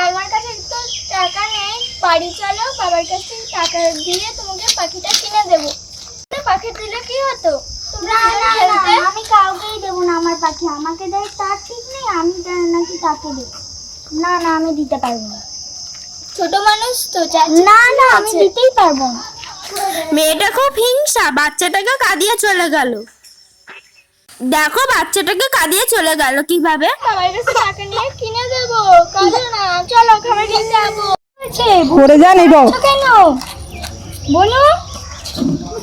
আমার কাছে তো টাকা নেই, বাড়ি চলো, বাবার কাছে টাকা দিয়ে তোমাকে পাখিটা কিনে দেবো। পাখি দিলে কি হতো? আমি কাউকেই দেবো না আমার পাখি, আমাকে দেয় তার ঠিক নেই, আমি নাকি তাকে দেবো। না না, আমি দিতে পারবো না, ছোট মানুষ তো। না না, আমি দিতেই পারবো না। মেয়েটা খুব হিংসা, বাচ্চাটাকে কাঁদিয়ে চলে গেল। দেখো বাচ্চাটাকে কাঁদিয়ে চলে গেল কিভাবে। বাবার কাছে টাকা নিয়ে কিনে দেবো, কাঁদো না, চলো খাবার কিনে যাবো। পড়ে যান এই বাবু। কেন বলো,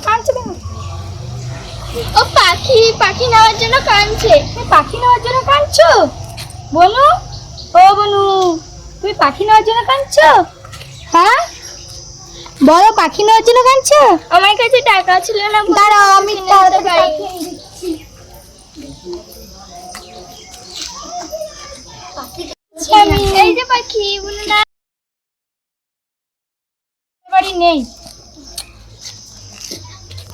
কাঁদছো কেন? ও পাখি নেওয়ার জন্য কাঁদছে। পাখি নেওয়ার জন্য কাঁদছো? বলো, ও বনু, তুমি পাখি নেওয়ার জন্য কাঁদছো? হ্যাঁ বলো, পাখি নেওয়ার জন্য কাঁদছো? আমার কাছে টাকা ছিল না, দাঁড়াও আমি তাড়াতাড়ি এই যে পাখি বলো না, বাড়ি নেই।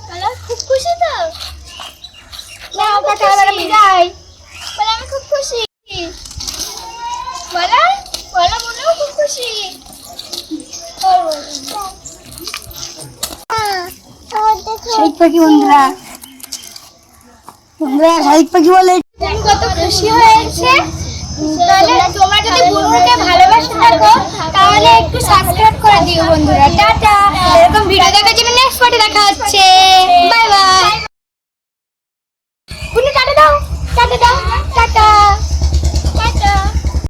বলো খুব খুশি তো? নাও টাকা, এবার আমি যাই। বলো আমি খুব খুশি। বলো বলো বলো খুব খুশি। শালিক পাখি বন্ধুরা, শালিক পাখি বলে কত খুশি হয়েছে। তাহলে তোমরা যদি